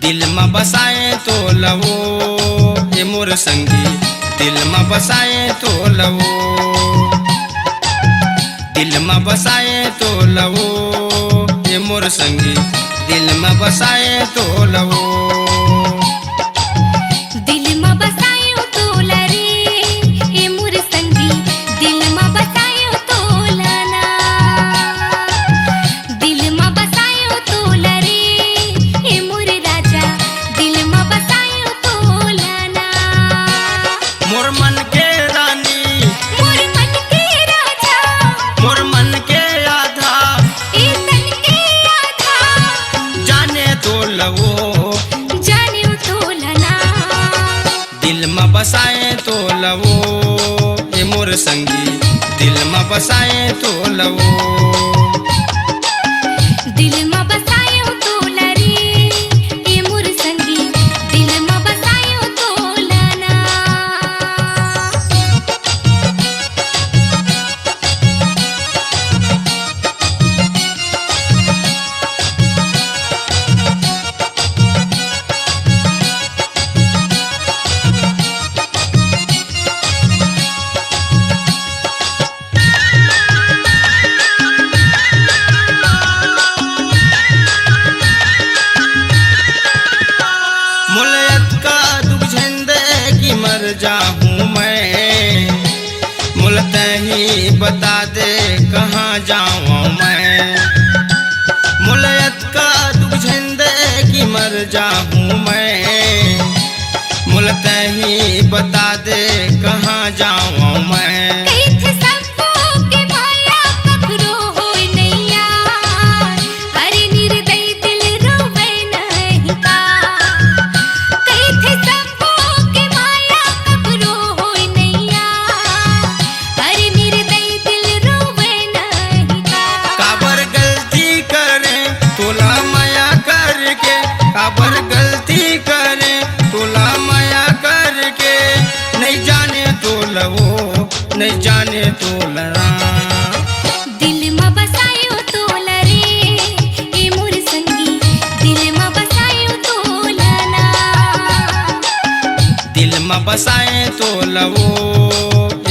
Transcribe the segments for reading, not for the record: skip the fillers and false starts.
दिल में बसाए तो लवो ए मोर संगी, दिल में बसाए तो लवो, दिल में बसाए तो लवो ए मोर संगी, दिल में बसाए तो लवो। दिल में बसायो तोला रे ए मोर संगी, दिल में बसायो तोला ना, दिल में बसायो तोला रे ए मोर राजा, दिल में बसायो तोला ना। मोर मन के रानी, मोर मन के राजा, मोर मन के आधा, ए तन के आधा, जाने तो लवो जानियो तोला ना। दिल में बसाए तो लवो ए मोर संगी, दिल में बसाए तो लवो। दिल में बसायो तोला रे ए मोर संगी, दिल में बसायो तोला ना। मुलयत का दुख झंडे की मर जाऊं मैं, मुलत ही बता दे कहाँ जाऊं मैं। मुलयत का दुख झंडे की मर जाऊं मैं, मुलत ही बता दे कहाँ जाऊं मैं। कैथे सबको के माया ककरो होय नैया, अरे निर्दय दिल रोवे नहीं का। कैथे सबको के माया ककरो होय नैया, अरे निर्दय दिल रोवे नहीं का। काबर गलती करे तोला माया करके, काबर गलती करे तोला माया करके, नहीं जाने तो लवो नहीं जाने तो लरा। दिल में बसायो तोला रे ए मोर संगी, दिल में बसायो तोला ना। दिल में बसाए तो लवो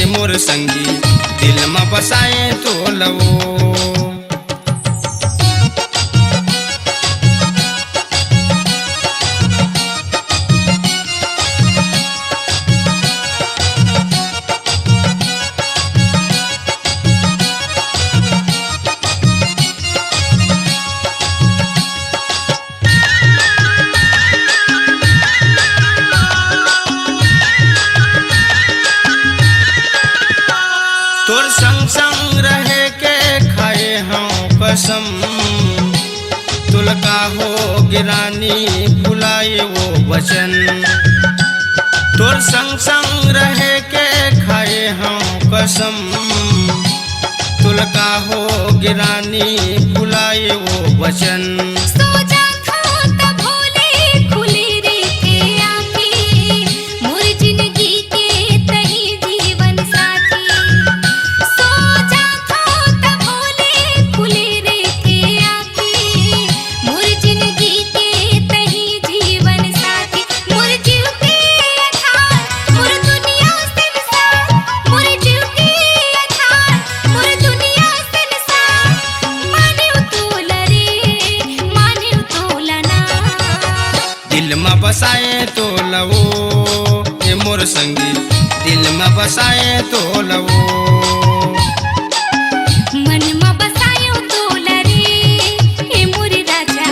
ए मोर संगी, दिल में बसाए तो लवो। तोर संग संग रहे के खाए हाँ कसम, तुलका हो गिरानी भुलाए वो वचन। तोर संग संग रहे के खाए हाँ कसम, तुलका हो गिरानी भुलाए वो वचन। सो जाथो त भोले खुले रे के आके, मोर जिंदगी के तही जीवन साथी। सो जाथो त भोले खुले रे के आके, मोर जिंदगी के तही जीवन साथी। मोर जीव के आधार, मोर दुनिया संसार, मोर जीव के आधार, मोर दुनिया संसार। मानियो तोला रे मानियो तोला ना। दिल में बसाए तो लवो ए मोर संगी, दिल में बसाए तो लवो। मन में बसायो तोला रे ए मोर राजा,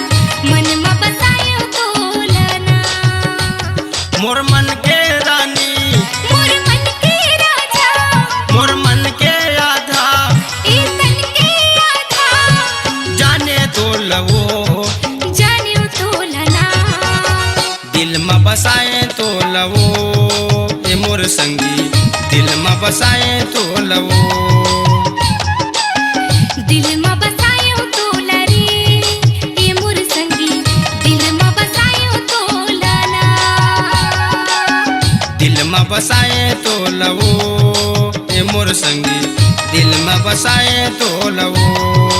मन में बसायो तोला ना। मोर मन के रानी, मोर मन के राजा, मोर मन के आधा, ए तन के आधा, जाने तो लवो जानियो तोला ना। दिल में बसाए तो लवो ए मोर संगी, दिल में बसाए तो लवो। दिल में बसायो तोला रे ए मोर संगी, दिल में बसायो तोला ना। दिल में बसाए तो लवो ए मोर संगी, दिल में बसाए तो लवो।